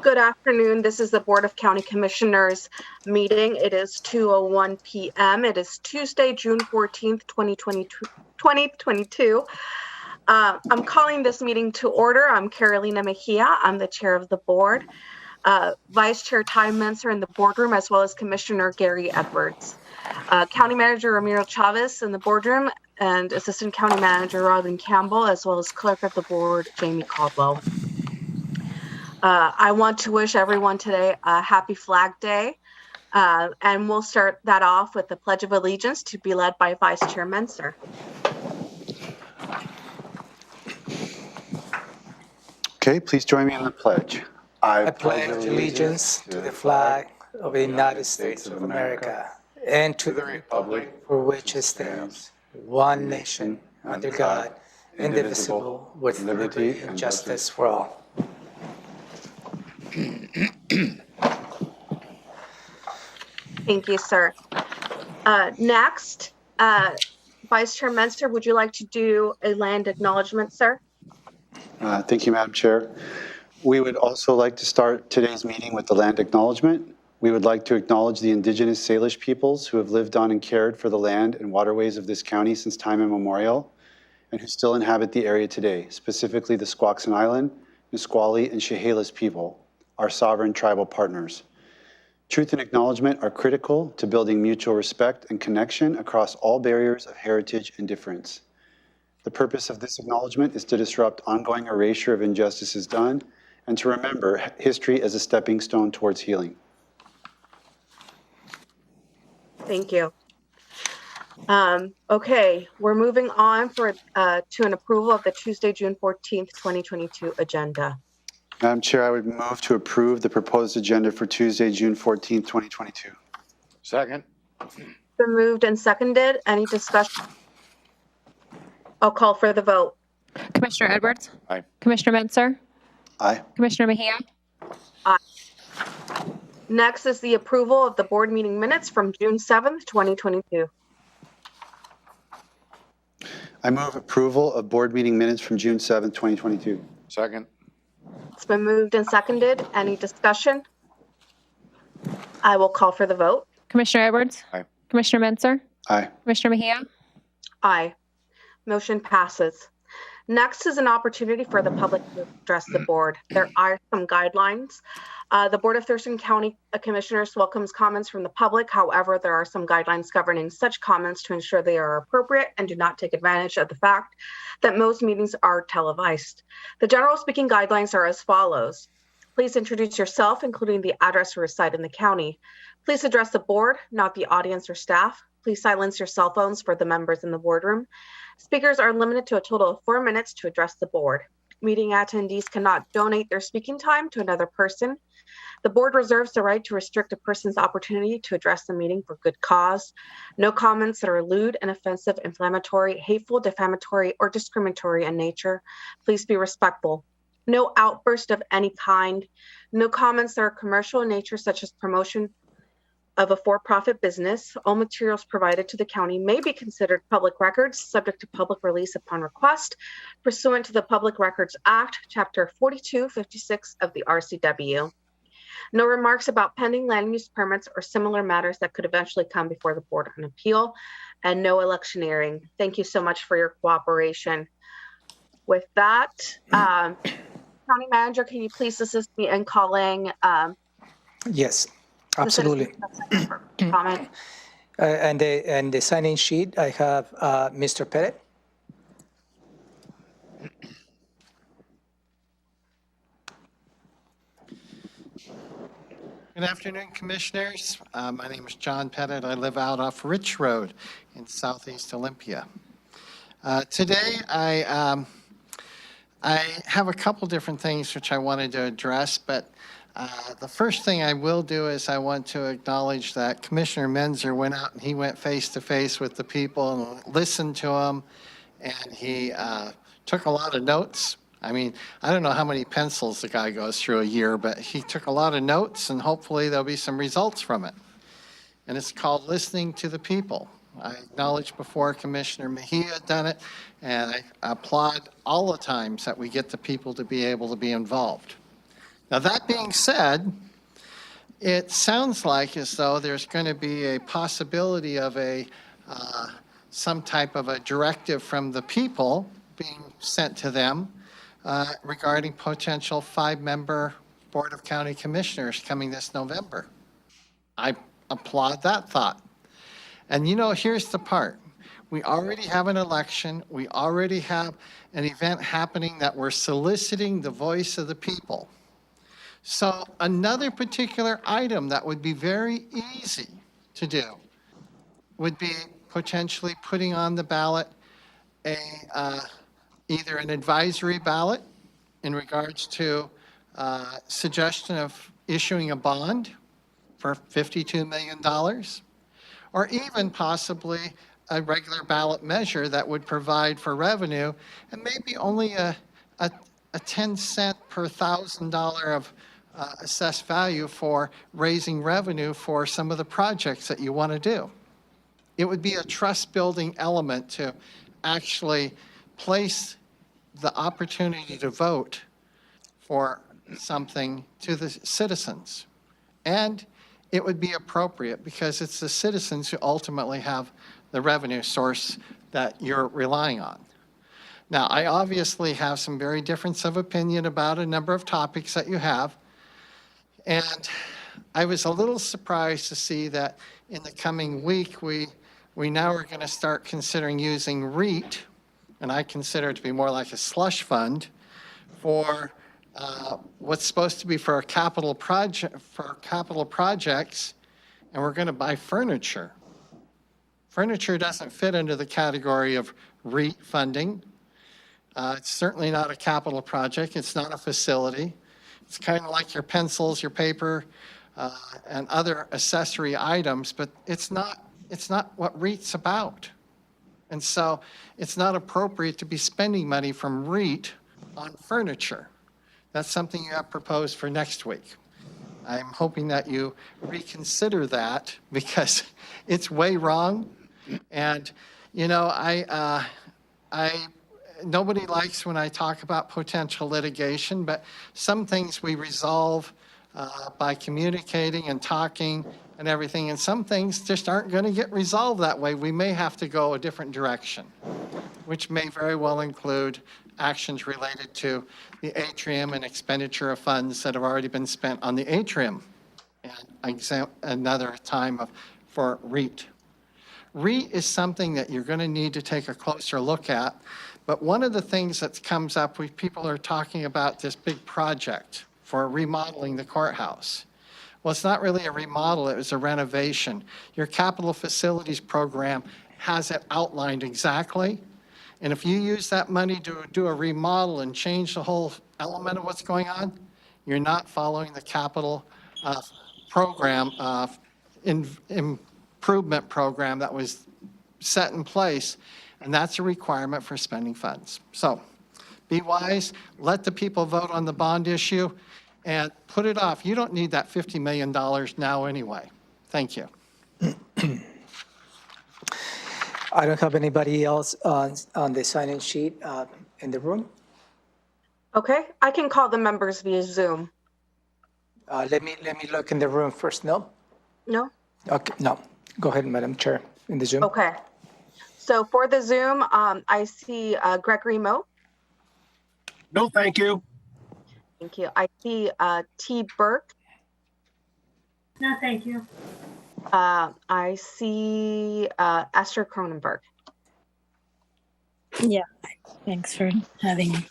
Good afternoon. This is the Board of County Commissioners meeting. It is 2:01 p.m. It is Tuesday, June 14th, 2022. I'm calling this meeting to order. I'm Carolina Mejia. I'm the chair of the board. Vice Chair Ty Menser in the boardroom, as well as Commissioner Gary Edwards. County Manager Ramiro Chavez in the boardroom, and Assistant County Manager Robin Campbell, as well as Clerk of the Board Jamie Caldwell. I want to wish everyone today a happy Flag Day, and we'll start that off with the Pledge of Allegiance to be led by Vice Chair Menser. Okay, please join me in the pledge. I pledge allegiance to the flag of the United States of America and to the republic for which it stands, one nation, under God, indivisible, with liberty and justice for all. Thank you, sir. Next, Vice Chair Menser, would you like to do a land acknowledgement, sir? Thank you, Madam Chair. We would also like to start today's meeting with the land acknowledgement. We would like to acknowledge the Indigenous Salish peoples who have lived on and cared for the land and waterways of this county since time immemorial, and who still inhabit the area today, specifically the Squaxin Island, Nisqually, and Chehalis people, our sovereign tribal partners. Truth and acknowledgement are critical to building mutual respect and connection across all barriers of heritage and difference. The purpose of this acknowledgement is to disrupt ongoing erasure of injustices done and to remember history as a stepping stone towards healing. Thank you. Okay, we're moving on to an approval of the Tuesday, June 14th, 2022 agenda. Madam Chair, I would move to approve the proposed agenda for Tuesday, June 14th, 2022. Second. Been moved and seconded. Any discussion? I'll call for the vote. Commissioner Edwards? Aye. Commissioner Menser? Aye. Commissioner Mejia? Aye. Next is the approval of the board meeting minutes from June 7th, 2022. I move approval of board meeting minutes from June 7th, 2022. Second. It's been moved and seconded. Any discussion? I will call for the vote. Commissioner Edwards? Aye. Commissioner Menser? Aye. Commissioner Mejia? Aye. Motion passes. Next is an opportunity for the public to address the board. There are some guidelines. The Board of Thurston County Commissioners welcomes comments from the public. However, there are some guidelines governing such comments to ensure they are appropriate and do not take advantage of the fact that most meetings are televised. The general speaking guidelines are as follows. Please introduce yourself, including the address or reside in the county. Please address the board, not the audience or staff. Please silence your cell phones for the members in the boardroom. Speakers are limited to a total of 4 minutes to address the board. Meeting attendees cannot donate their speaking time to another person. The board reserves the right to restrict a person's opportunity to address the meeting for good cause. No comments that are lewd and offensive, inflammatory, hateful, defamatory, or discriminatory in nature. Please be respectful. No outburst of any kind. No comments that are commercial in nature, such as promotion of a for-profit business. All materials provided to the county may be considered public records, subject to public release upon request, pursuant to the Public Records Act, Chapter 4256 of the RCW. No remarks about pending land use permits or similar matters that could eventually come before the board on appeal, and no electioneering. Thank you so much for your cooperation. With that, County Manager, can you please assist me in calling? Yes, absolutely. Comment. And the sign-in sheet, I have Mr. Pettit. Good afternoon, Commissioners. My name is John Pettit. I live out off Rich Road in Southeast Olympia. Today, I have a couple different things which I wanted to address, but the first thing I will do is I want to acknowledge that Commissioner Menser went out and he went face-to-face with the people and listened to them, and he took a lot of notes. I mean, I don't know how many pencils the guy goes through a year, but he took a lot of notes, and hopefully there'll be some results from it. And it's called listening to the people. I acknowledged before Commissioner Mejia had done it, and I applaud all the times that we get the people to be able to be involved. Now, that being said, it sounds like as though there's going to be a possibility of some type of a directive from the people being sent to them regarding potential 5-member Board of County Commissioners coming this November. I applaud that thought. And here's the part. We already have an election. We already have an event happening that we're soliciting the voice of the people. So another particular item that would be very easy to do would be potentially putting on the ballot either an advisory ballot in regards to suggestion of issuing a bond for $52 million, or even possibly a regular ballot measure that would provide for revenue and maybe only a 10 cent per $1,000 of assessed value for raising revenue for some of the projects that you want to do. It would be a trust building element to actually place the opportunity to vote for something to the citizens. And it would be appropriate because it's the citizens who ultimately have the revenue source that you're relying on. Now, I obviously have some very difference of opinion about a number of topics that you have. And I was a little surprised to see that in the coming week, we now are going to start considering using REIT, and I consider it to be more like a slush fund, for what's supposed to be for a capital project, for capital projects, and we're going to buy furniture. Furniture doesn't fit into the category of REIT funding. It's certainly not a capital project. It's not a facility. It's kind of like your pencils, your paper, and other accessory items, but it's not what REIT's about. And so it's not appropriate to be spending money from REIT on furniture. That's something you have proposed for next week. I'm hoping that you reconsider that because it's way wrong. And, nobody likes when I talk about potential litigation, but some things we resolve by communicating and talking and everything, and some things just aren't going to get resolved that way. We may have to go a different direction, which may very well include actions related to the atrium and expenditure of funds that have already been spent on the atrium, and another time for REIT. REIT is something that you're going to need to take a closer look at. But one of the things that comes up, people are talking about this big project for remodeling the courthouse. Well, it's not really a remodel, it was a renovation. Your capital facilities program has it outlined exactly. And if you use that money to do a remodel and change the whole element of what's going on, you're not following the capital program, improvement program that was set in place. And that's a requirement for spending funds. So be wise, let the people vote on the bond issue, and put it off. You don't need that $50 million now anyway. Thank you. I don't have anybody else on the sign-in sheet in the room. Okay, I can call the members via Zoom. Let me look in the room first. No? No? Okay, no. Go ahead, Madam Chair, in the Zoom. Okay. So for the Zoom, I see Gregory Moe. No, thank you. Thank you. I see T. Burke. No, thank you. I see Esther Cronenberg. Yeah, thanks for having me.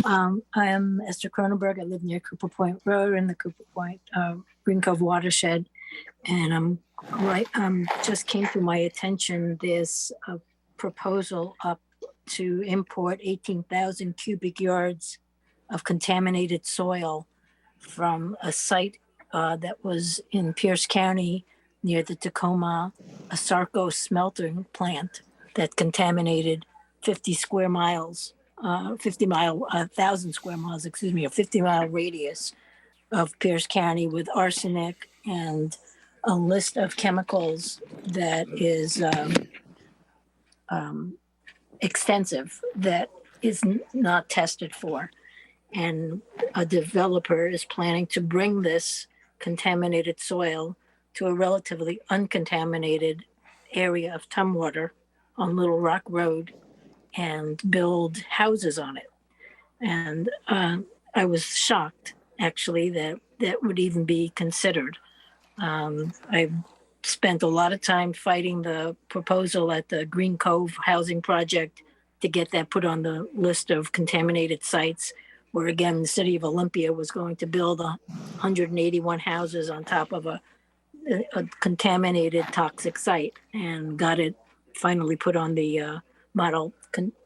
I am Esther Cronenberg. I live near Cooper Point Road in the Cooper Point Green Cove watershed. And just came to my attention this proposal up to import 18,000 cubic yards of contaminated soil from a site that was in Pierce County near the Tacoma Asarco smelting plant that contaminated 50 square miles, 1,000 square miles, a 50-mile radius of Pierce County with arsenic and a list of chemicals that is extensive, that is not tested for. and a developer is planning to bring this contaminated soil to a relatively uncontaminated area of Tumwater on Little Rock Road and build houses on it. And I was shocked, actually, that that would even be considered. I spent a lot of time fighting the proposal at the Green Cove Housing Project to get that put on the list of contaminated sites, where again, the city of Olympia was going to build 181 houses on top of a contaminated toxic site, and got it finally put on the Model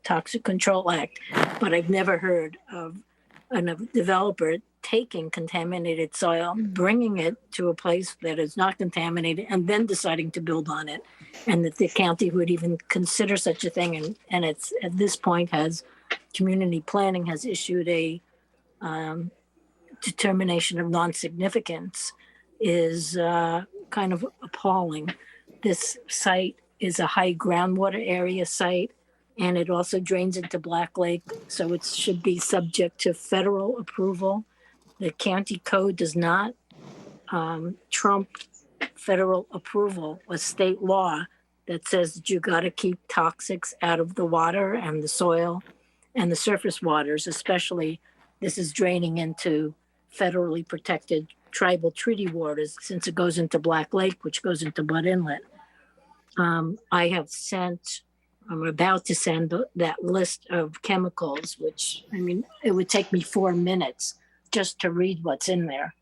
Toxic Control Act. But I've never heard of a developer taking contaminated soil, bringing it to a place that is not contaminated, and then deciding to build on it, and that the county would even consider such a thing. And it's at this point has community planning has issued a determination of non-significance is kind of appalling. This site is a high groundwater area site, and it also drains into Black Lake, so it should be subject to federal approval. The county code does not trump federal approval or state law that says that you got to keep toxics out of the water and the soil and the surface waters, especially this is draining into federally protected tribal treaty waters since it goes into Black Lake, which goes into Butt Inlet. I'm about to send that list of chemicals, which, I mean, it would take me 4 minutes just to read what's in there.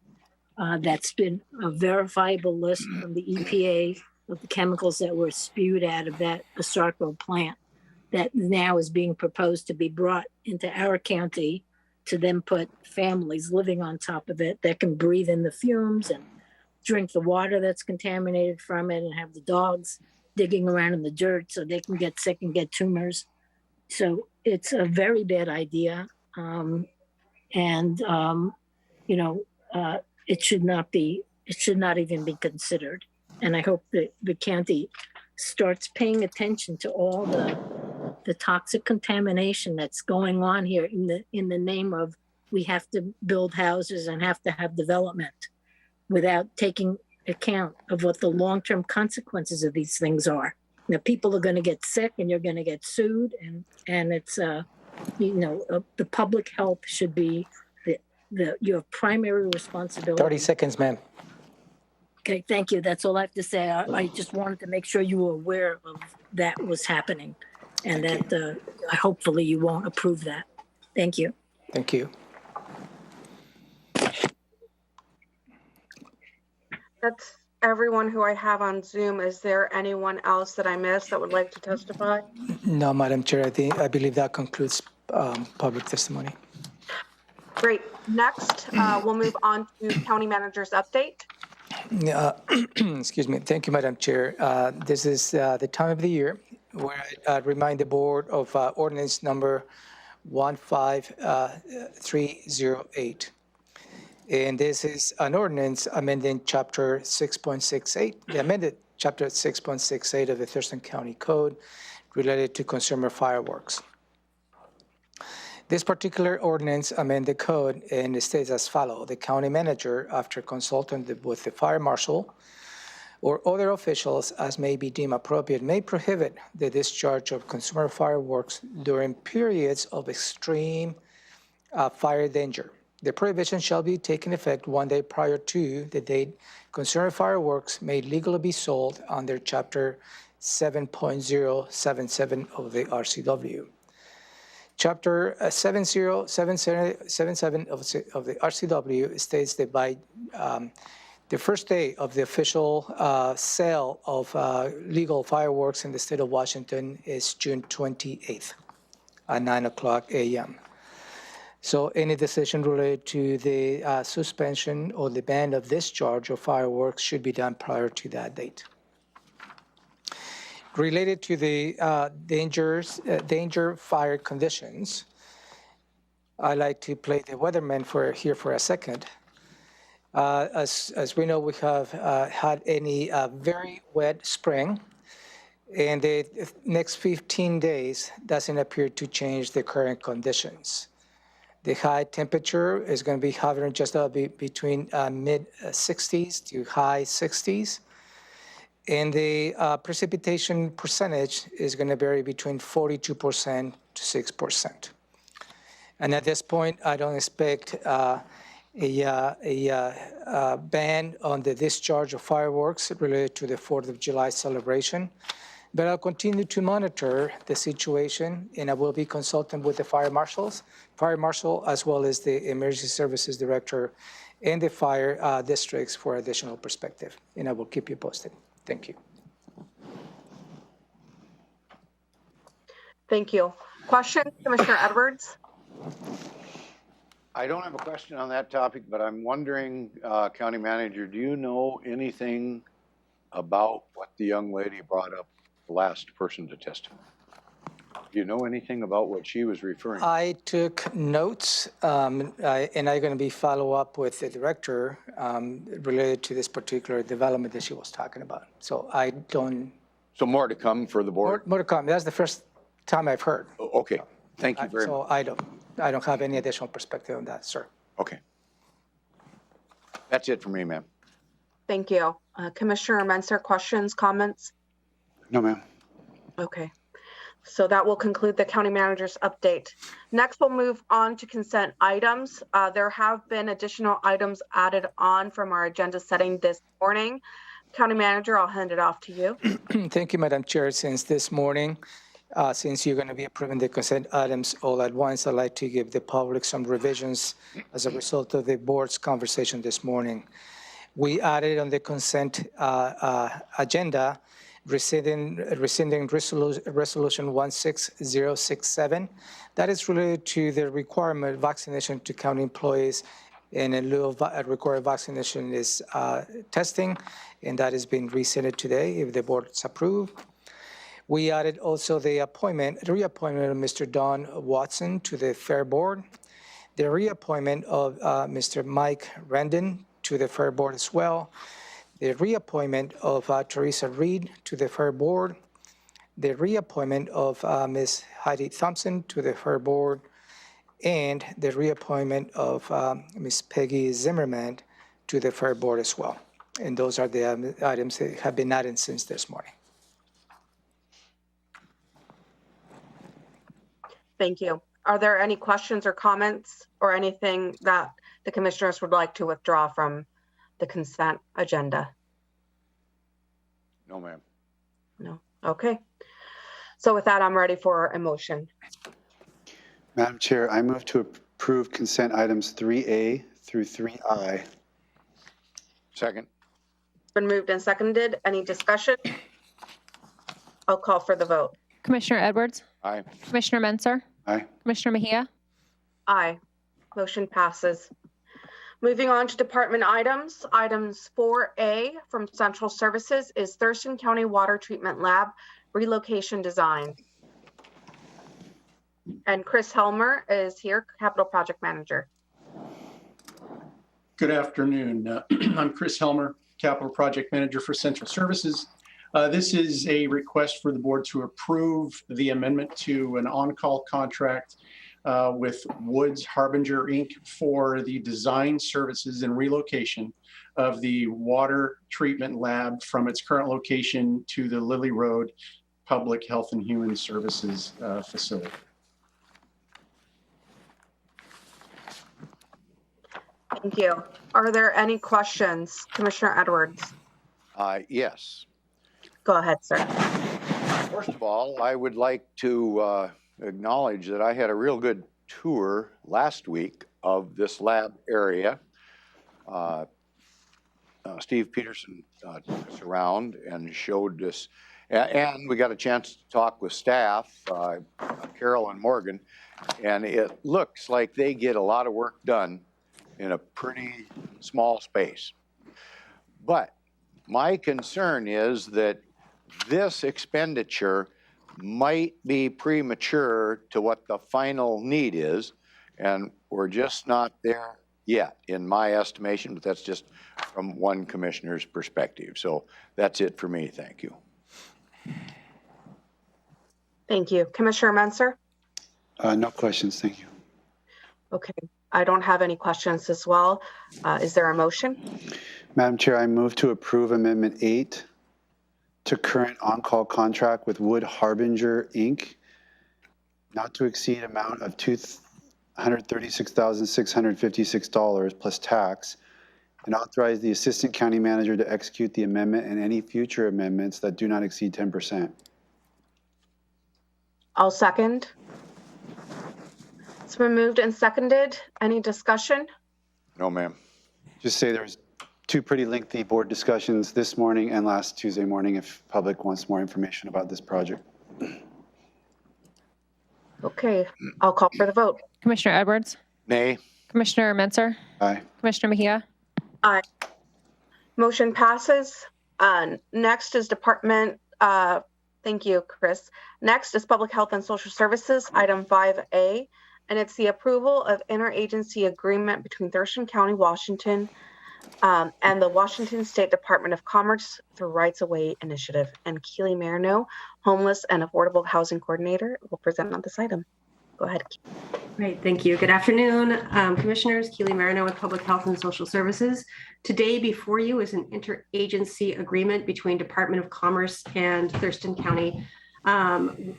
That's been a verifiable list from the EPA of the chemicals that were spewed out of that Asarco plant that now is being proposed to be brought into our county to then put families living on top of it that can breathe in the fumes and drink the water that's contaminated from it, and have the dogs digging around in the dirt so they can get sick and get tumors. So it's a very bad idea. It should not even be considered. And I hope that the county starts paying attention to all the toxic contamination that's going on here in the name of we have to build houses and have to have development without taking account of what the long-term consequences of these things are. Now, people are going to get sick and you're going to get sued, and it's the public health should be your primary responsibility. 30 seconds, ma'am. Okay, thank you. That's all I have to say. I just wanted to make sure you were aware of that was happening, and that hopefully you won't approve that. Thank you. Thank you. That's everyone who I have on Zoom. Is there anyone else that I missed that would like to testify? No, Madam Chair, I believe that concludes public testimony. Great. Next, we'll move on to County Manager's update. Excuse me. Thank you, Madam Chair. This is the time of the year where I remind the board of ordinance number 15308. And this is an ordinance amending Chapter 6.68, the amended Chapter 6.68 of the Thurston County Code related to consumer fireworks. This particular ordinance amends the code and it states as follows: the county manager, after consulting with the fire marshal or other officials as may be deemed appropriate, may prohibit the discharge of consumer fireworks during periods of extreme fire danger. The prohibition shall be taken effect 1 day prior to the date consumer fireworks may legally be sold under Chapter 7.077 of the RCW. Chapter 7.077 of the RCW states that by the first day of the official sale of legal fireworks in the state of Washington is June 28th at 9:00 a.m. So any decision related to the suspension or the ban of discharge of fireworks should be done prior to that date. Related to the danger fire conditions, I like to play the weatherman here for a second. As we know, we have had a very wet spring, and the next 15 days doesn't appear to change the current conditions. The high temperature is going to be hovering just between mid 60s to high 60s. And the precipitation percentage is going to vary between 42% to 6%. And at this point, I don't expect a ban on the discharge of fireworks related to the 4th of July celebration. But I'll continue to monitor the situation, and I will be consulting with the fire marshal, as well as the emergency services director and the fire districts for additional perspective. And I will keep you posted. Thank you. Thank you. Question, Commissioner Edwards? I don't have a question on that topic, but I'm wondering, County Manager, do you know anything about what the young lady brought up, the last person to testify? Do you know anything about what she was referring to? I took notes, and I'm going to be follow up with the director related to this particular development that she was talking about. So I don't. So more to come for the board? More to come. That's the first time I've heard. Okay, thank you very much. So I don't have any additional perspective on that, sir. Okay. That's it for me, ma'am. Thank you. Commissioner Menser, questions, comments? No, ma'am. Okay. So that will conclude the county manager's update. Next, we'll move on to consent items. There have been additional items added on from our agenda setting this morning. County manager, I'll hand it off to you. Thank you, Madam Chair. Since this morning, since you're going to be approving the consent items all at once, I'd like to give the public some revisions as a result of the board's conversation this morning. We added on the consent agenda rescinding resolution 16067. That is related to the requirement of vaccination to county employees, and in lieu of required vaccination is testing, and that is being rescinded today if the board's approved. We added also the reappointment of Mr. Don Watson to the Fair Board, the reappointment of Mr. Mike Rendon to the Fair Board as well, the reappointment of Teresa Reed to the Fair Board, the reappointment of Ms. Heidi Thompson to the Fair Board, and the reappointment of Ms. Peggy Zimmerman to the Fair Board as well. And those are the items that have been added since this morning. Thank you. Are there any questions or comments or anything that the commissioners would like to withdraw from the consent agenda? No, ma'am. No. Okay. So with that, I'm ready for a motion. Madam Chair, I move to approve consent items 3A through 3I. Second. It's been moved and seconded. Any discussion? I'll call for the vote. Commissioner Edwards? Aye. Commissioner Menser? Aye. Commissioner Mejia? Aye. Motion passes. Moving on to department items. Items 4A from Central Services is Thurston County Water Treatment Lab relocation design. And Chris Helmer is here, Capital Project Manager. Good afternoon. I'm Chris Helmer, Capital Project Manager for Central Services. This is a request for the board to approve the amendment to an on-call contract with Woods Harbinger, Inc. for the design services and relocation of the water treatment lab from its current location to the Lily Road Public Health and Human Services facility. Thank you. Are there any questions? Commissioner Edwards? Yes. Go ahead, sir. First of all, I would like to acknowledge that I had a real good tour last week of this lab area. Steve Peterson took us around and showed us, and we got a chance to talk with staff, Carol and Morgan, and it looks like they get a lot of work done in a pretty small space. But my concern is that this expenditure might be premature to what the final need is, and we're just not there yet, in my estimation, but that's just from one commissioner's perspective. So that's it for me. Thank you. Thank you. Commissioner Menser? No questions, thank you. Okay, I don't have any questions as well. Is there a motion? Madam Chair, I move to approve Amendment 8 to current on-call contract with Wood Harbinger, Inc., not to exceed amount of $236,656 plus tax, and authorize the Assistant County Manager to execute the amendment and any future amendments that do not exceed 10%. I'll second. It's been moved and seconded. Any discussion? No, ma'am. Just say there's 2 pretty lengthy board discussions this morning and last Tuesday morning if public wants more information about this project. Okay, I'll call for the vote. Commissioner Edwards, Nay. Commissioner Menser, Aye. Commissioner Mejia, Motion passes. Next is Department, thank you, Chris. Next is Public Health and Social Services, item 5A, and it's the approval of interagency agreement between Thurston County, Washington, and the Washington State Department of Commerce through Rights Away Initiative. And Keely Marino, Homeless and Affordable Housing Coordinator, will present on this item. Go ahead. Great, thank you. Good afternoon, Commissioners. Keely Marino with Public Health and Social Services. Today before you is an interagency agreement between Department of Commerce and Thurston County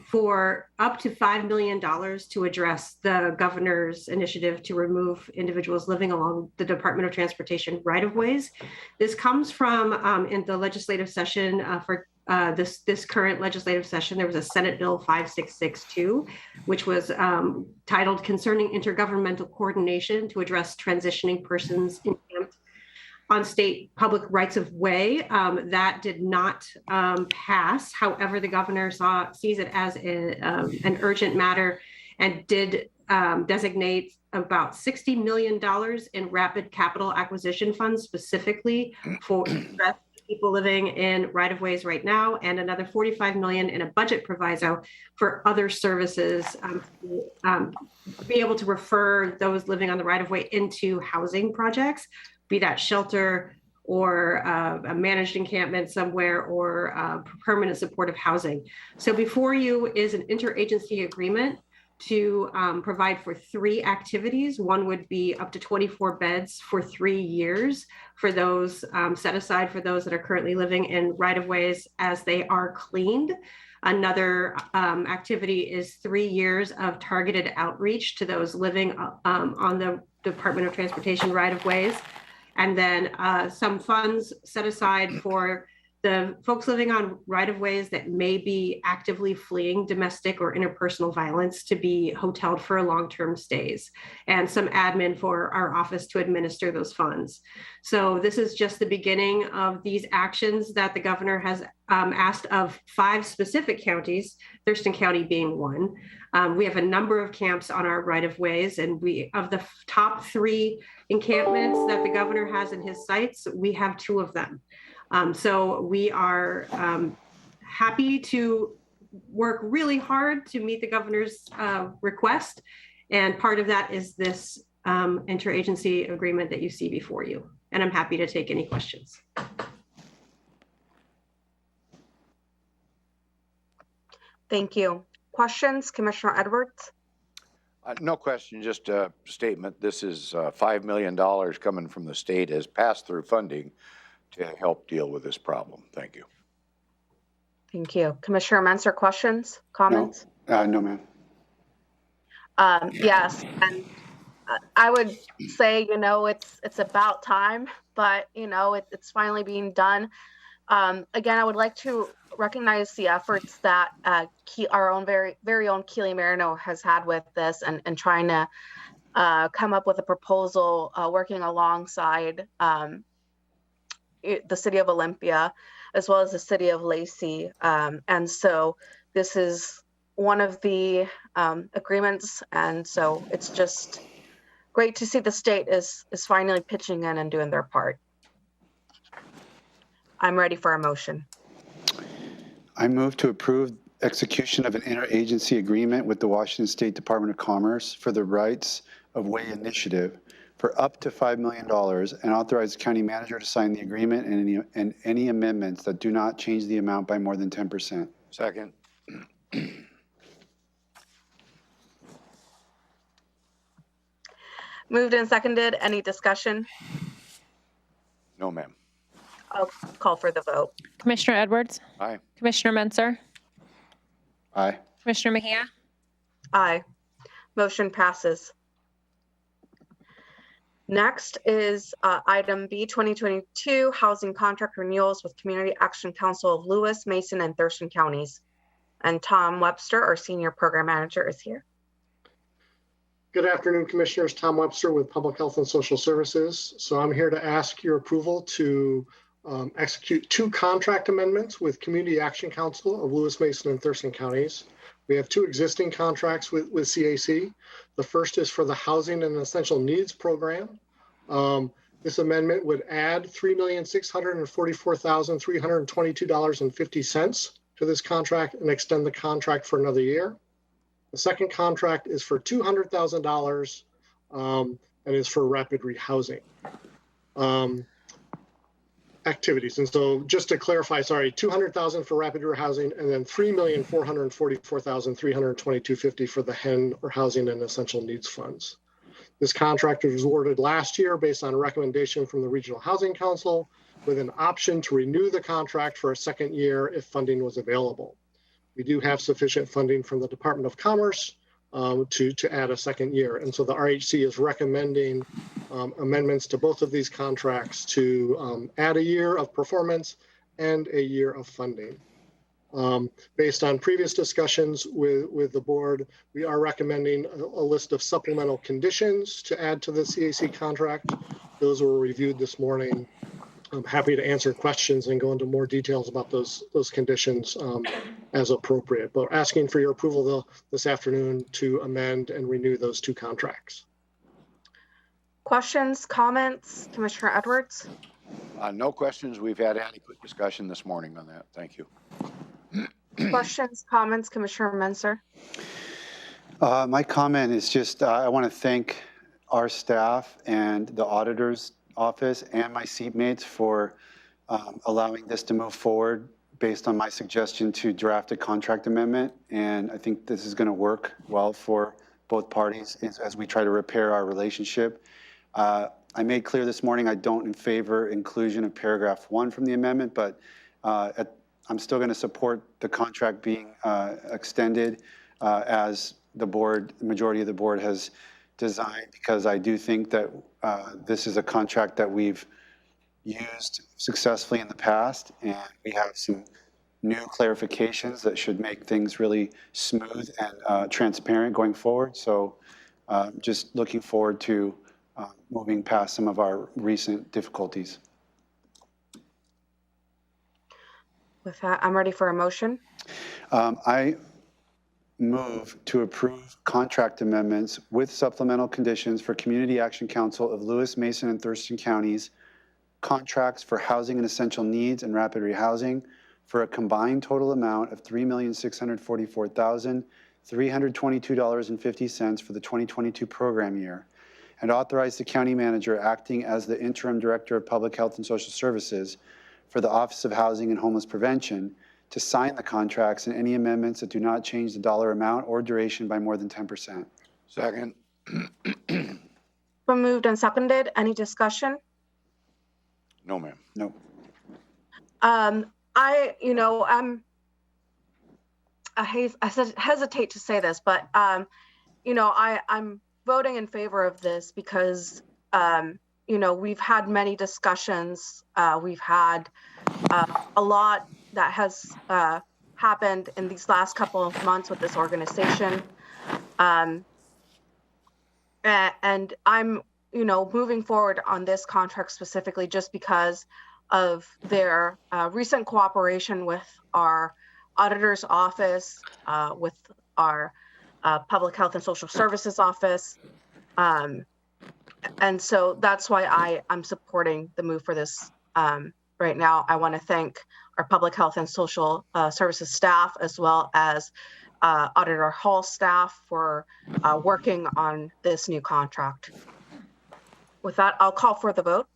for up to $5 million to address the governor's initiative to remove individuals living along the Department of Transportation right-of-ways. This comes from in the legislative session for this current legislative session. There was a Senate Bill 5662, which was titled Concerning Intergovernmental Coordination to Address Transitioning Persons Encamped on State Public Rights of Way. That did not pass. However, the governor sees it as an urgent matter and did designate about $60 million in rapid capital acquisition funds specifically for people living in right-of-ways right now, and another $45 million in a budget proviso for other services be able to refer those living on the right-of-way into housing projects, be that shelter or a managed encampment somewhere or permanent supportive housing. So before you is an interagency agreement to provide for 3 activities. One would be up to 24 beds for 3 years for those set aside for those that are currently living in right-of-ways as they are cleaned. Another activity is 3 years of targeted outreach to those living on the Department of Transportation right-of-ways. And then some funds set aside for the folks living on right-of-ways that may be actively fleeing domestic or interpersonal violence to be hoteled for long-term stays, and some admin for our office to administer those funds. So this is just the beginning of these actions that the governor has asked of 5 specific counties, Thurston County being one. We have a number of camps on our right-of-ways, and of the top 3 encampments that the governor has in his sites, we have 2 of them. So we are happy to work really hard to meet the governor's request. And part of that is this interagency agreement that you see before you. And I'm happy to take any questions. Thank you. Questions, Commissioner Edwards? No question, just a statement. This is $5 million coming from the state as pass-through funding to help deal with this problem. Thank you. Thank you. Commissioner Menser, questions, comments? No, ma'am. Yes, and I would say, it's about time, but, it's finally being done. Again, I would like to recognize the efforts that our own very own Keely Marino has had with this and trying to come up with a proposal working alongside the city of Olympia, as well as the city of Lacey. And so this is one of the agreements. And so it's just great to see the state is finally pitching in and doing their part. I'm ready for a motion. I move to approve execution of an interagency agreement with the Washington State Department of Commerce for the Rights of Way Initiative for up to $5 million and authorize the county manager to sign the agreement and any amendments that do not change the amount by more than 10%. Second. Moved and seconded. Any discussion? No, ma'am. I'll call for the vote. Commissioner Edwards, Aye. Commissioner Menzer, Aye. Commissioner Mejia, Aye. Motion passes. Next is item B, 2022 housing contract renewals with Community Action Council of Lewis, Mason, and Thurston counties. And Tom Webster, our Senior Program Manager, is here. Good afternoon, Commissioners. Tom Webster with Public Health and Social Services. So I'm here to ask your approval to execute 2 contract amendments with Community Action Council of Lewis, Mason, and Thurston counties. We have 2 existing contracts with CAC. The first is for the Housing and Essential Needs Program. This amendment would add $3,644,322.50 to this contract and extend the contract for another year. The second contract is for $200,000 and is for rapid rehousing activities. And so just to clarify, sorry, $200,000 for rapid rehousing and then $3,444,322.50 for the HEN or Housing and Essential Needs Funds. This contract was awarded last year based on a recommendation from the Regional Housing Council with an option to renew the contract for a second year if funding was available. We do have sufficient funding from the Department of Commerce to add a second year. And so the RHC is recommending amendments to both of these contracts to add a year of performance and a year of funding. Based on previous discussions with the board, we are recommending a list of supplemental conditions to add to the CAC contract. Those were reviewed this morning. I'm happy to answer questions and go into more details about those conditions as appropriate, but asking for your approval this afternoon to amend and renew those 2 contracts. Questions, comments, Commissioner Edwards? No questions. We've had adequate discussion this morning on that. Thank you. Questions, comments, Commissioner Menzer? My comment is just, I want to thank our staff and the auditor's office and my seatmates for allowing this to move forward based on my suggestion to draft a contract amendment. And I think this is going to work well for both parties as we try to repair our relationship. I made clear this morning I don't favor inclusion of paragraph 1 from the amendment, but I'm still going to support the contract being extended as the majority of the board has designed, because I do think that this is a contract that we've used successfully in the past, and we have some new clarifications that should make things really smooth and transparent going forward. So just looking forward to moving past some of our recent difficulties. With that, I'm ready for a motion. I move to approve contract amendments with supplemental conditions for Community Action Council of Lewis, Mason, and Thurston counties, contracts for housing and essential needs and rapid rehousing for a combined total amount of $3,644,322.50 for the 2022 program year, and authorize the county manager acting as the interim director of Public Health and Social Services for the Office of Housing and Homeless Prevention to sign the contracts and any amendments that do not change the dollar amount or duration by more than 10%. Second. Been moved and seconded. Any discussion? No, ma'am. No. I hesitate to say this, but I'm voting in favor of this because we've had many discussions. We've had a lot that has happened in these last couple of months with this organization. And I'm, moving forward on this contract specifically just because of their recent cooperation with our auditor's office, with our Public Health and Social Services office. And so that's why I'm supporting the move for this right now. I want to thank our Public Health and Social Services staff, as well as Auditor Hall staff for working on this new contract. With that, I'll call for the vote.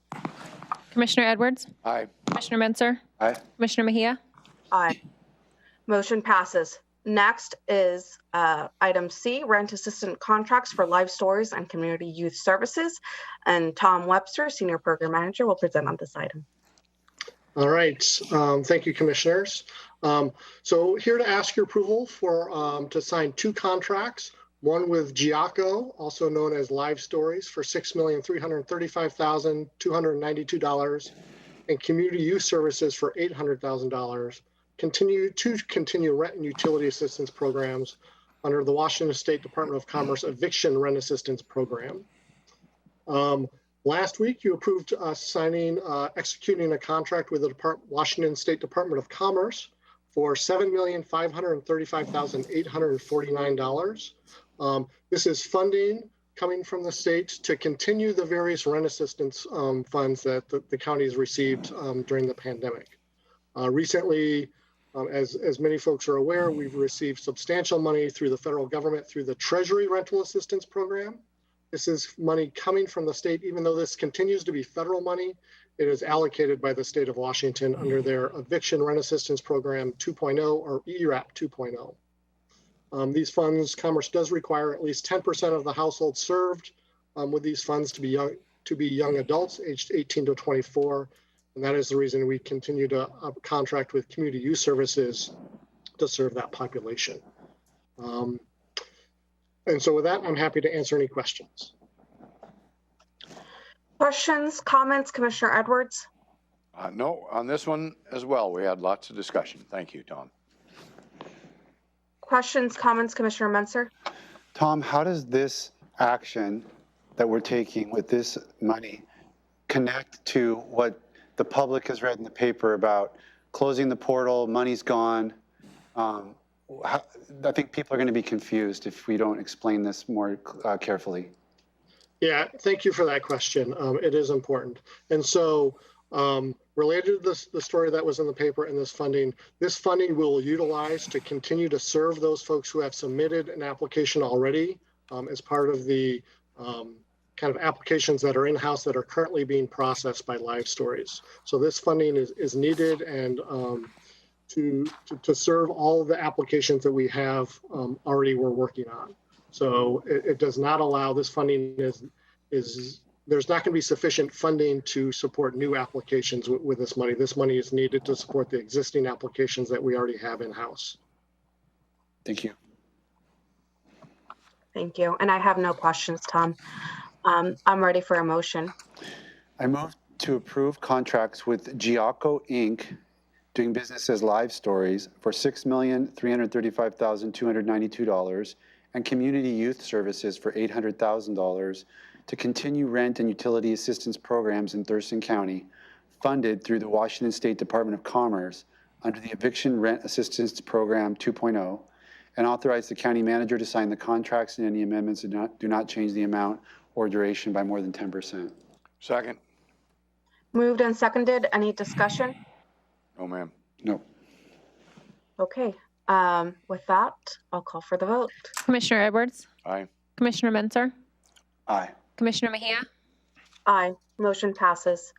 Commissioner Edwards, Aye. Commissioner Menzer, Aye. Commissioner Mejia, Aye. Motion passes. Next is item C, rent assistant contracts for live stories and community youth services. And Tom Webster, Senior Program Manager, will present on this item. All right. Thank you, commissioners. So here to ask your approval for to sign two contracts, one with Giaco, also known as Live Stories, for $6,335,292, and Community Youth Services for $800,000. Continue rent and utility assistance programs under the Washington State Department of Commerce Eviction Rent Assistance Program. Last week, you approved us executing a contract with the Washington State Department of Commerce for $7,535,849. This is funding coming from the state to continue the various rent assistance funds that the county has received during the pandemic. Recently, as many folks are aware, we've received substantial money through the federal government through the Treasury Rental Assistance Program. This is money coming from the state. Even though this continues to be federal money, it is allocated by the state of Washington under their Eviction Rent Assistance Program 2.0 or ERAP 2.0. These funds, Commerce does require at least 10% of the households served with these funds to be young adults aged 18 to 24. And that is the reason we continue to contract with Community Youth Services to serve that population. And so with that, I'm happy to answer any questions. Questions, comments, Commissioner Edwards? No, on this one as well, we had lots of discussion. Thank you, Tom. Questions, comments, Commissioner Menser? Tom, how does this action that we're taking with this money connect to what the public has read in the paper about closing the portal, money's gone? I think people are going to be confused if we don't explain this more carefully. Yeah, thank you for that question. It is important. And so related to the story that was in the paper and this funding we'll utilize to continue to serve those folks who have submitted an application already as part of the kind of applications that are in-house that are currently being processed by Live Stories. So this funding is needed and to serve all of the applications that we have already we're working on. So it does not allow, this funding there's not going to be sufficient funding to support new applications with this money. This money is needed to support the existing applications that we already have in-house. Thank you. Thank you. And I have no questions, Tom. I'm ready for a motion. I move to approve contracts with Giaco Inc., doing business as Live Stories, for $6,335,292, and Community Youth Services for $800,000 to continue rent and utility assistance programs in Thurston County, funded through the Washington State Department of Commerce under the Eviction Rent Assistance Program 2.0, and authorize the county manager to sign the contracts, and any amendments do not change the amount or duration by more than 10%. Second. Moved and seconded. Any discussion? No, ma'am. No. Okay. With that, I'll call for the vote. Commissioner Edwards? Aye. Commissioner Menser? Aye. Commissioner Mejia? Aye. Motion passes.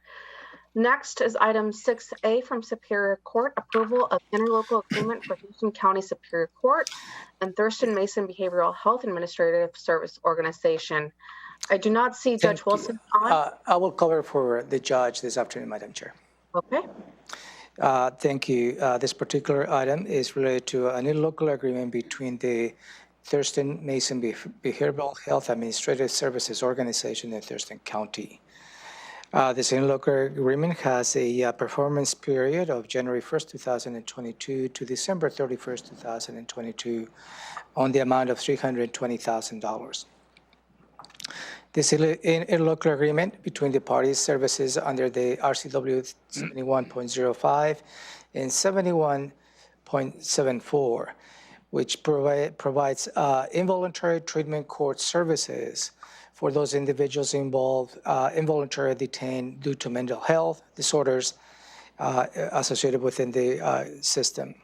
Next is item 6A from Superior Court, approval of interlocal agreement for Houston County Superior Court and Thurston Mason Behavioral Health Administrative Service Organization. I do not see Judge Wilson on. I will cover for the judge this afternoon, Madam Chair. Okay. Thank you. This particular item is related to an interlocal agreement between the Thurston Mason Behavioral Health Administrative Services Organization in Thurston County. This interlocal agreement has a performance period of January 1st, 2022 to December 31st, 2022 on the amount of $320,000. This interlocal agreement between the parties services under the RCW 71.05 and 71.74, which provides involuntary treatment court services for those individuals involved, involuntarily detained due to mental health disorders associated within the system.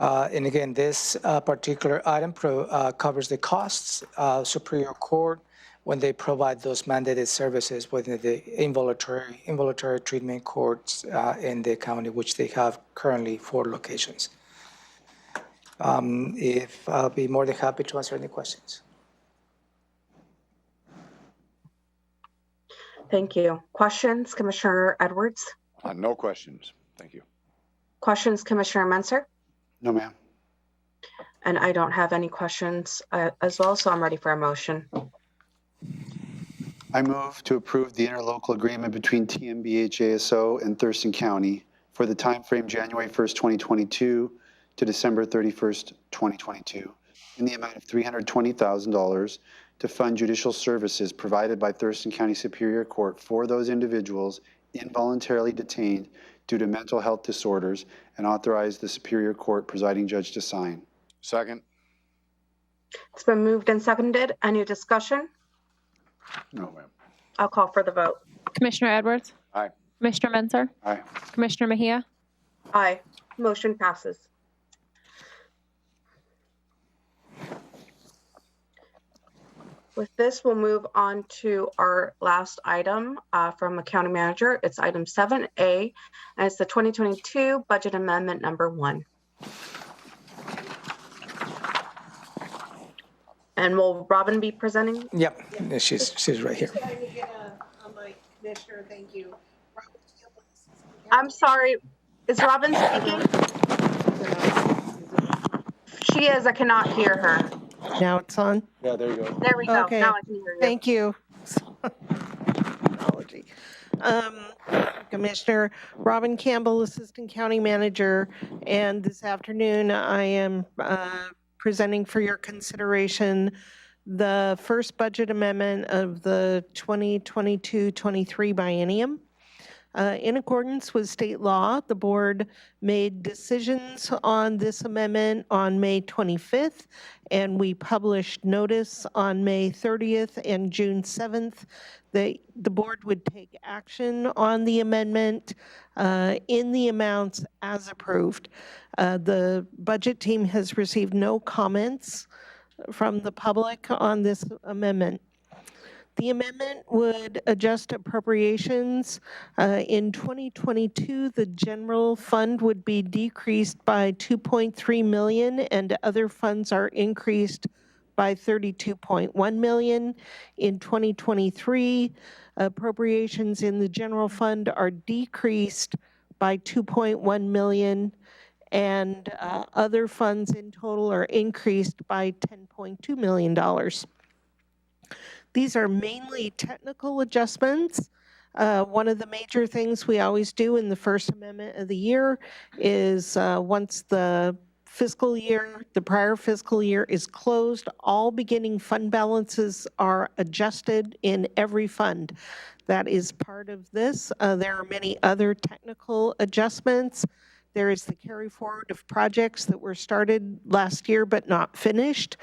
And again, this particular item covers the costs of Superior Court when they provide those mandated services within the involuntary treatment courts in the county, which they have currently 4 locations. If I'll be more than happy to answer any questions. Thank you. Questions, Commissioner Edwards? No questions. Thank you. Questions, Commissioner Menzer? No, ma'am. And I don't have any questions as well, so I'm ready for a motion. I move to approve the interlocal agreement between TMBH-ASO and Thurston County for the timeframe January 1st, 2022 to December 31st, 2022, in the amount of $320,000 to fund judicial services provided by Thurston County Superior Court for those individuals involuntarily detained due to mental health disorders, and authorize the Superior Court presiding judge to sign. Second? It's been moved and seconded. Any discussion? No, ma'am. I'll call for the vote. Commissioner Edwards? Aye. Commissioner Menzer? Aye. Commissioner Mejia? Aye. Motion passes. With this, we'll move on to our last item from the county manager. It's item 7A, and it's the 2022 budget amendment number 1. And will Robin be presenting? Yep, she's right here. Commissioner, thank you. I'm sorry, is Robin speaking? She is, I cannot hear her. Now it's on. Yeah, there you go. There we go, Okay. now I can hear you. Thank you. Technology. Commissioner Robin Campbell, Assistant County Manager, and this afternoon I am presenting for your consideration the first budget amendment of the 2022-23 biennium. In accordance with state law, the board made decisions on this amendment on May 25th, and we published notice on May 30th and June 7th that the board would take action on the amendment in the amounts as approved. The budget team has received no comments from the public on this amendment. The amendment would adjust appropriations. In 2022, the general fund would be decreased by $2.3 million, and other funds are increased by $32.1 million. In 2023, appropriations in the general fund are decreased by $2.1 million, and other funds in total are increased by $10.2 million. These are mainly technical adjustments. One of the major things we always do in the first amendment of the year is once the prior fiscal year is closed, all beginning fund balances are adjusted in every fund. That is part of this. There are many other technical adjustments. There is the carry forward of projects that were started last year but not finished.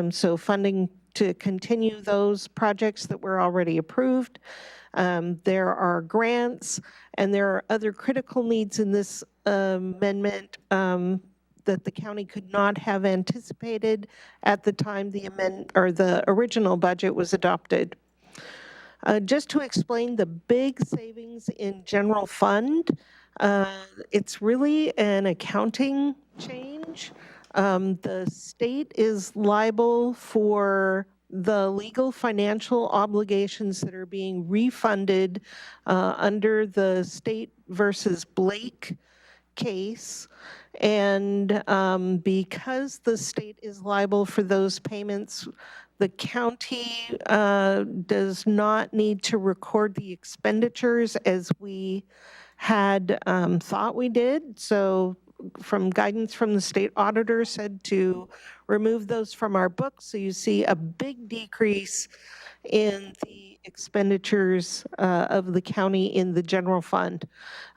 So funding to continue those projects that were already approved. There are grants, and there are other critical needs in this amendment that the county could not have anticipated at the time the original budget was adopted. Just to explain the big savings in general fund, it's really an accounting change. The state is liable for the legal financial obligations that are being refunded under the State versus Blake case. And because the state is liable for those payments, the county does not need to record the expenditures as we had thought we did. So from guidance from the state auditor said to remove those from our books. So you see a big decrease in the expenditures of the county in the general fund.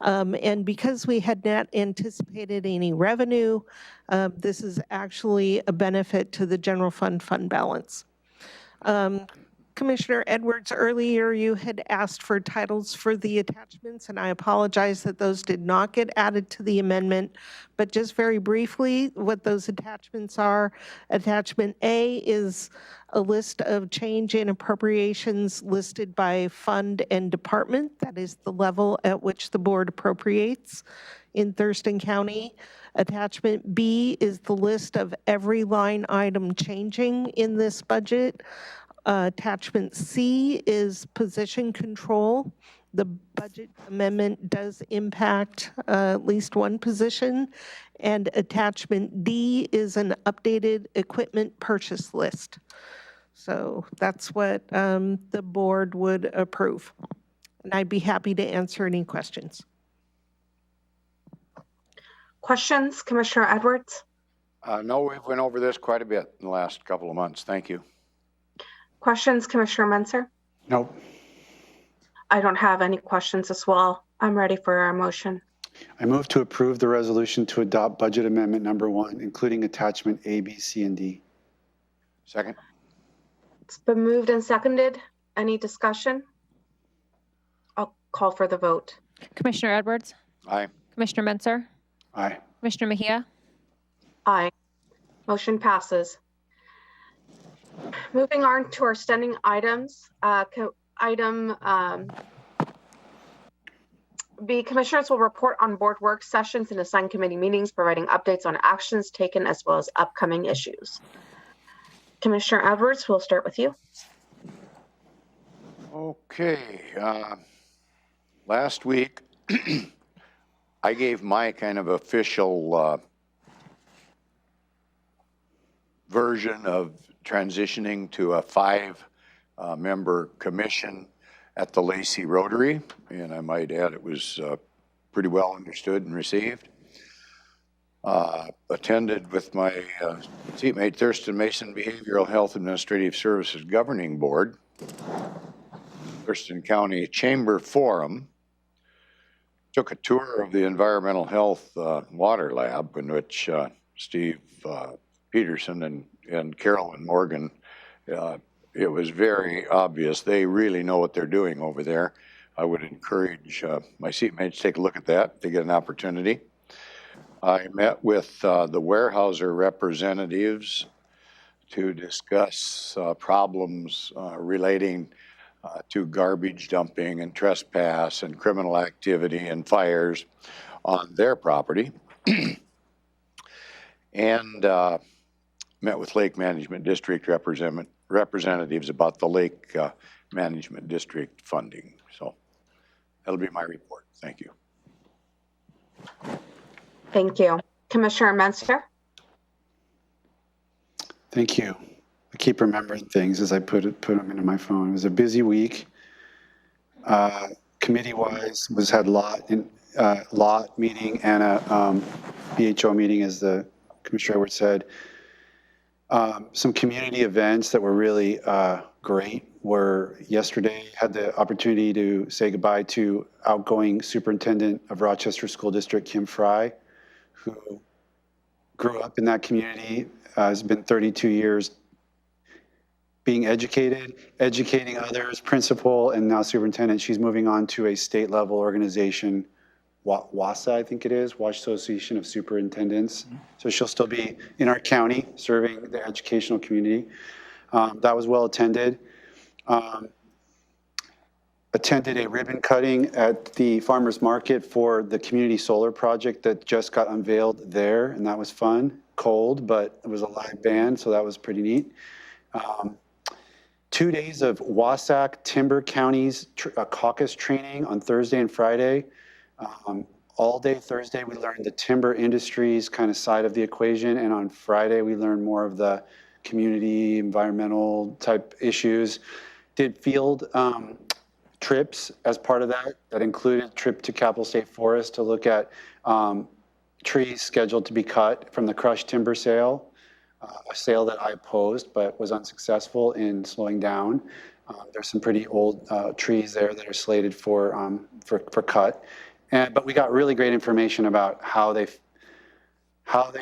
And because we had not anticipated any revenue, this is actually a benefit to the general fund balance. Commissioner Edwards, earlier you had asked for titles for the attachments, and I apologize that those did not get added to the amendment. But just very briefly, what those attachments are, attachment A is a list of change in appropriations listed by fund and department. That is the level at which the board appropriates in Thurston County. Attachment B is the list of every line item changing in this budget. Attachment C is position control. The budget amendment does impact at least one position. And attachment D is an updated equipment purchase list. So that's what the board would approve. And I'd be happy to answer any questions. Questions, Commissioner Edwards? No, we've went over this quite a bit in the last couple of months. Thank you. Questions, Commissioner Menzer? Nope. I don't have any questions as well. I'm ready for a motion. I move to approve the resolution to adopt budget amendment number 1, including attachment A, B, C, and D. Second. It's been moved and seconded. Any discussion? I'll call for the vote. Commissioner Edwards? Aye. Commissioner Menzer? Aye. Commissioner Mejia? Aye. Motion passes. Moving on to our standing items. Item B, commissioners will report on board work sessions and assigned committee meetings, providing updates on actions taken as well as upcoming issues. Commissioner Edwards, we'll start with you. Okay. Last week, I gave my kind of official version of transitioning to a 5-member commission at the Lacey Rotary, and I might add it was pretty well understood and received. Attended with my seatmate Thurston Mason Behavioral Health Administrative Services Governing Board, Thurston County Chamber Forum, took a tour of the Environmental Health Water Lab, in which Steve Peterson and Carolyn Morgan, it was very obvious they really know what they're doing over there. I would encourage my seatmates to take a look at that if they get an opportunity. I met with the Weyerhaeuser representatives to discuss problems relating to garbage dumping and trespass and criminal activity and fires on their property. And met with Lake Management District representatives about the Lake Management District funding. So that'll be my report. Thank you. Thank you. Commissioner Menzer? Thank you. I keep remembering things as I put them into my phone. It was a busy week. Committee-wise, had lot meeting and a BHO meeting, as the Commissioner Edwards said. Some community events that were really great were yesterday. Had the opportunity to say goodbye to outgoing Superintendent of Rochester School District, Kim Fry, who grew up in that community, has been 32 years being educated, educating others, principal, and now superintendent. She's moving on to a state level organization, WASA, I think it is, Wash Association of Superintendents. So she'll still be in our county serving the educational community. That was well attended. Attended a ribbon cutting at the farmers market for the community solar project that just got unveiled there, and that was fun. Cold, but it was a live band, so that was pretty neat. 2 days of Wasatch Timber County's caucus training on Thursday and Friday. All day Thursday, we learned the timber industry's kind of side of the equation, and on Friday, we learned more of the community, environmental type issues. Did field trips as part of that. That included a trip to Capitol State Forest to look at trees scheduled to be cut from the crushed timber sale, a sale that I opposed but was unsuccessful in slowing down. There's some pretty old trees there that are slated for cut. But we got really great information about how they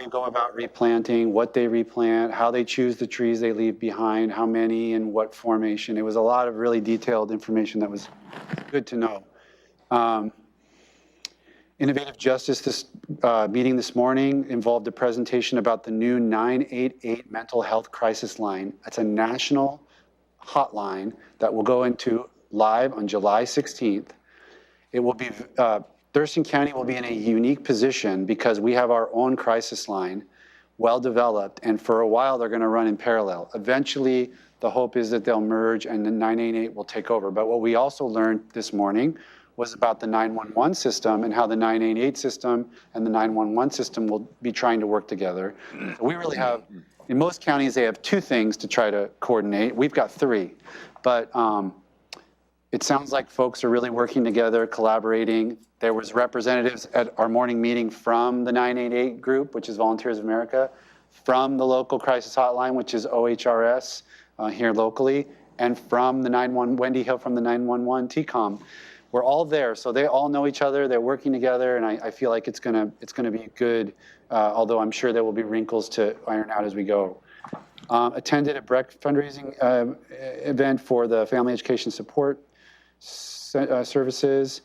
go about replanting, what they replant, how they choose the trees they leave behind, how many and what formation. It was a lot of really detailed information that was good to know. Innovative Justice, this meeting this morning involved a presentation about the new 988 mental health crisis line. It's a national hotline that will go into live on July 16th. It will be Thurston County will be in a unique position because we have our own crisis line, well-developed, and for a while they're going to run in parallel. Eventually, the hope is that they'll merge and the 988 will take over. But what we also learned this morning was about the 911 system and how the 988 system and the 911 system will be trying to work together. So we really have, in most counties, they have 2 things to try to coordinate. We've got 3, but it sounds like folks are really working together, collaborating. There was representatives at our morning meeting from the 988 group, which is Volunteers of America, from the local crisis hotline, which is OHRS here locally, and from the 911, Wendy Hill from the 911 TCOM. We're all there, so they all know each other. They're working together, and I feel like it's gonna be good. Although I'm sure there will be wrinkles to iron out as we go. Attended a breakfast fundraising event for the Family Education Support Services.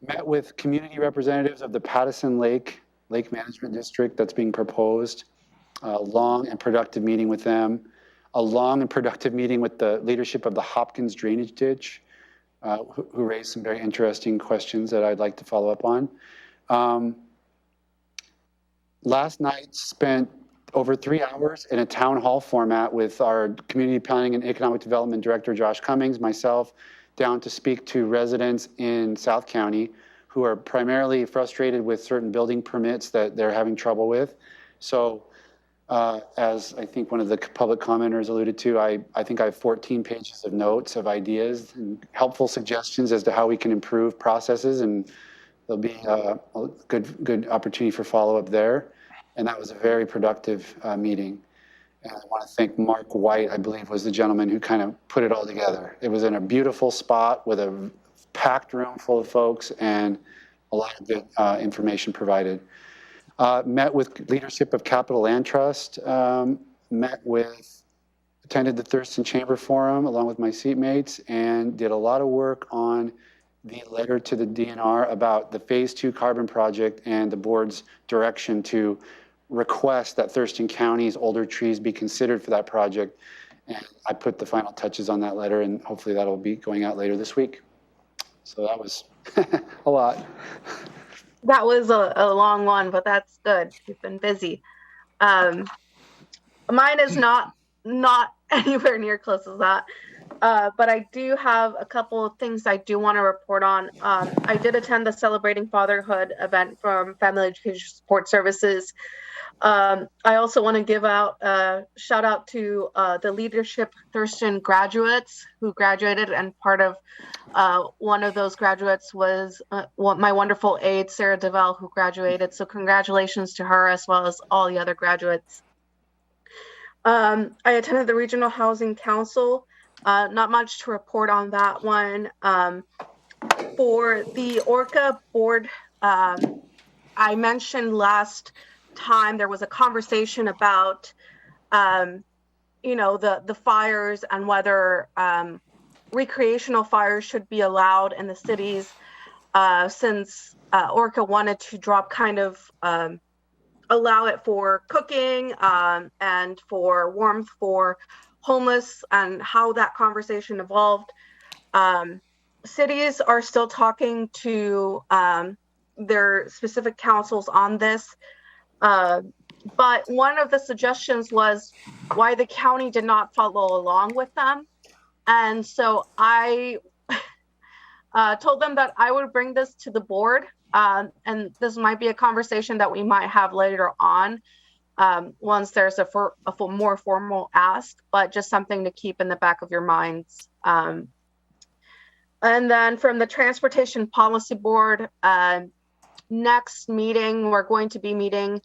Met with community representatives of the Pattison Lake Management District that's being proposed. A long and productive meeting with them. A long and productive meeting with the leadership of the Hopkins Drainage Ditch, who raised some very interesting questions that I'd like to follow up on. Last night spent over 3 hours in a town hall format with our Community Planning and Economic Development Director, Josh Cummings, myself, down to speak to residents in South County who are primarily frustrated with certain building permits that they're having trouble with. So as I think one of the public commenters alluded to, I think I have 14 pages of notes of ideas and helpful suggestions as to how we can improve processes, and there'll be a good opportunity for follow-up there. And that was a very productive meeting. And I want to thank Mark White, I believe was the gentleman who kind of put it all together. It was in a beautiful spot with a packed room full of folks and a lot of good information provided. Met with leadership of Capital Land Trust, attended the Thurston Chamber Forum along with my seatmates, and did a lot of work on the letter to the DNR about the Phase 2 carbon project and the board's direction to request that Thurston County's older trees be considered for that project. And I put the final touches on that letter, and hopefully that'll be going out later this week. So that was a lot. That was a long one, but that's good. You've been busy. Mine is not anywhere near close as that. But I do have a couple of things I do want to report on. I did attend the Celebrating Fatherhood event from Family Education Support Services. I also want to give out a shout out to the leadership Thurston graduates who graduated, and part of one of those graduates was my wonderful aide, Sarah DeVell, who graduated. So congratulations to her as well as all the other graduates. I attended the Regional Housing Council. Not much to report on that one. For the ORCA board, I mentioned last time there was a conversation about, the fires and whether recreational fires should be allowed in the cities, since ORCA wanted to allow it for cooking and for warmth for homeless, and how that conversation evolved. Cities are still talking to their specific councils on this. But one of the suggestions was why the county did not follow along with them. And so I told them that I would bring this to the board. And this might be a conversation that we might have later on once there's a more formal ask, but just something to keep in the back of your minds. And then from the Transportation Policy Board, next meeting, we're going to be meeting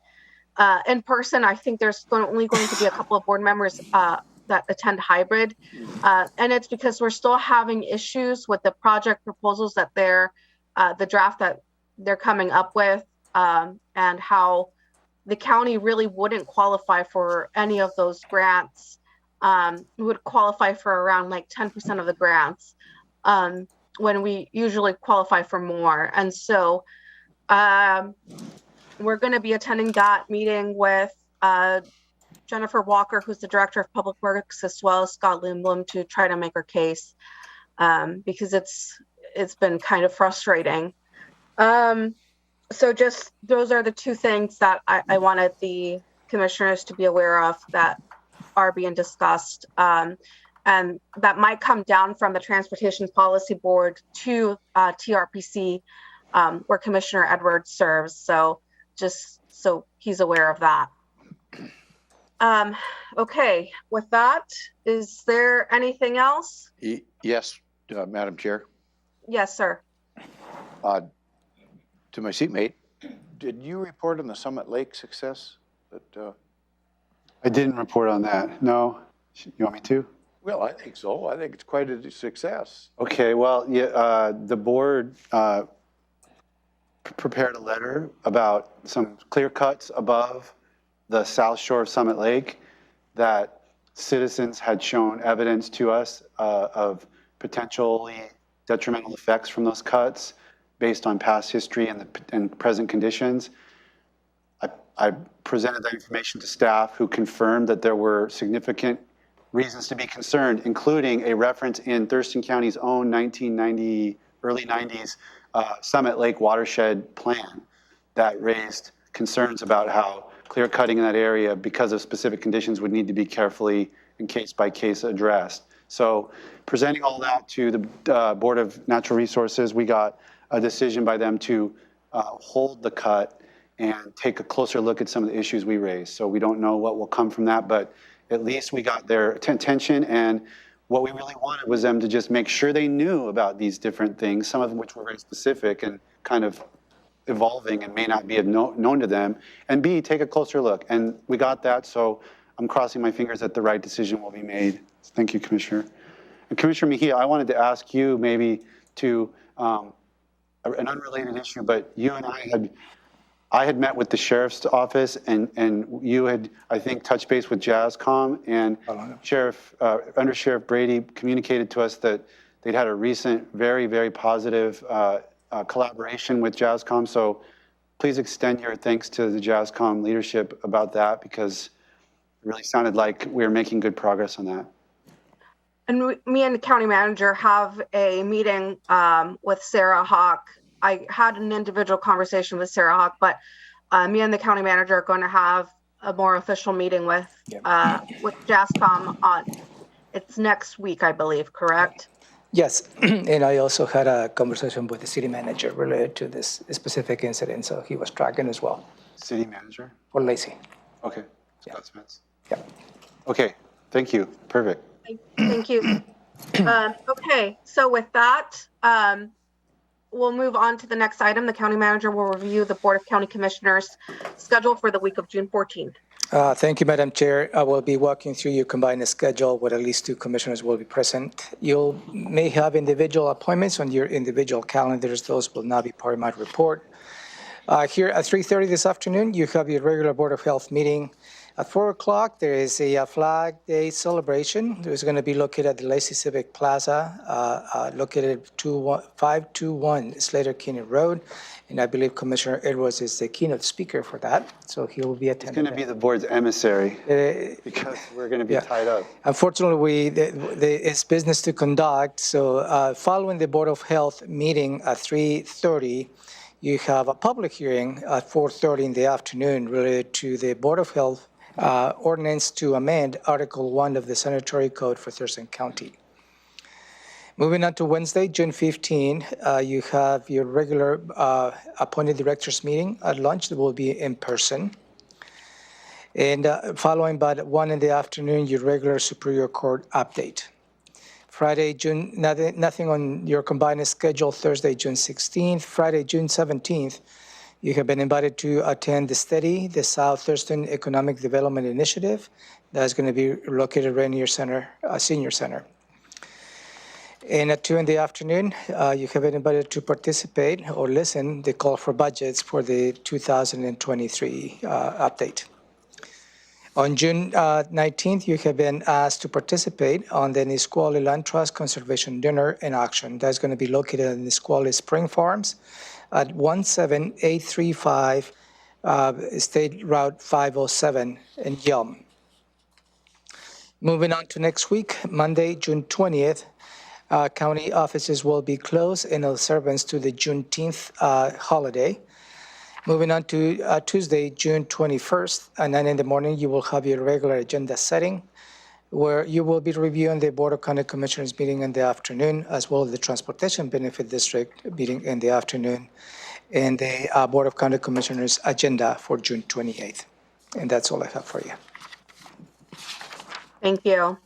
in person. I think there's only going to be a couple of board members that attend hybrid. And it's because we're still having issues with the project proposals that the draft that they're coming up with, and how the county really wouldn't qualify for any of those grants. We would qualify for around like 10% of the grants, when we usually qualify for more. And so we're going to be attending that meeting with Jennifer Walker, who's the Director of Public Works, as well as Scott Lindblom, to try to make her case, because it's been kind of frustrating. So just, those are the two things that I wanted the commissioners to be aware of that are being discussed. And that might come down from the Transportation Policy Board to TRPC, where Commissioner Edwards serves. So just so he's aware of that. Okay, with that, is there anything else? Yes, Madam Chair. Yes, sir. To my seatmate, did you report on the Summit Lake success? I didn't report on that. No. You want me to? Well, I think so. I think it's quite a success. Okay, well, yeah, the board prepared a letter about some clear cuts above the south shore of Summit Lake that citizens had shown evidence to us of potentially detrimental effects from those cuts based on past history and present conditions. I presented that information to staff, who confirmed that there were significant reasons to be concerned, including a reference in Thurston County's own 1990, early 90s Summit Lake watershed plan that raised concerns about how clear cutting in that area because of specific conditions would need to be carefully and case by case addressed. So presenting all that to the Board of Natural Resources, we got a decision by them to hold the cut and take a closer look at some of the issues we raised. So we don't know what will come from that, but at least we got their attention, and what we really wanted was them to just make sure they knew about these different things, some of them which were very specific and kind of evolving and may not be known to them, and B, take a closer look. And we got that, so I'm crossing my fingers that the right decision will be made. Thank you, Commissioner. And Commissioner Mejia, I wanted to ask you maybe to, an unrelated issue, but you and I had met with the sheriff's office, and you had, I think, touched base with JASCOM, and Under Sheriff Brady communicated to us that they'd had a recent, very, very positive collaboration with JASCOM. So please extend your thanks to the JASCOM leadership about that, because it really sounded like we were making good progress on that. And me and the county manager have a meeting with Sarah Hawk. I had an individual conversation with Sarah Hawk, but me and the county manager are going to have a more official meeting with JASCOM on, it's next week, I believe, correct? Yes, and I also had a conversation with the city manager related to this specific incident, so he was tracking as well. City manager? For Lacey. Okay, Scott Smith. Yeah. Okay, thank you, perfect. Thank you. Okay, so with that, we'll move on to the next item. The county manager will review the Board of County Commissioners schedule for the week of June 14th. Thank you, Madam Chair. I will be walking through your combined schedule where at least 2 commissioners will be present. You may have individual appointments on your individual calendars. Those will not be part of my report. Here at 3:30 this afternoon, you have your regular Board of Health meeting. At 4 o'clock, there is a Flag Day celebration. It's going to be located at the Lacey Civic Plaza, located at 521 Slater Kinney Road. And I believe Commissioner Edwards is the keynote speaker for that, so he will be attending. He's going to be the board's emissary because we're going to be tied up. Unfortunately, it's business to conduct. So following the Board of Health meeting at 3:30, you have a public hearing at 4:30 in the afternoon related to the Board of Health ordinance to amend Article 1 of the Sanitary Code for Thurston County. Moving on to Wednesday, June 15, you have your regular appointed directors meeting at lunch that will be in person. And following by 1 in the afternoon, your regular Superior Court update. Friday, nothing on your combined schedule. Thursday, June 16th. Friday, June 17th, you have been invited to attend the study, the South Thurston Economic Development Initiative. That's going to be located at Rainier Center, Senior Center. And at 2 in the afternoon, you have been invited to participate or listen the call for budgets for the 2023 update. On June 19th, you have been asked to participate on the Nisqually Land Trust Conservation Dinner in Action. That's going to be located at Nisqually Spring Farms at 17835 State Route 507 in Yelm. Moving on to next week, Monday, June 20th, County offices will be closed in observance to the Juneteenth holiday. Moving on to Tuesday, June 21st, at 9 in the morning, you will have your regular agenda setting, where you will be reviewing the Board of County Commissioners meeting in the afternoon, as well as the Transportation Benefit District meeting in the afternoon, and the Board of County Commissioners agenda for June 28th. And that's all I have for you. Thank you.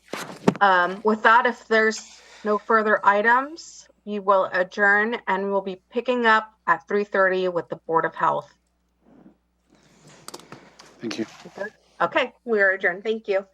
With that, if there's no further items, you will adjourn and we'll be picking up at 3:30 with the Board of Health. Thank you. Okay, we are adjourned. Thank you.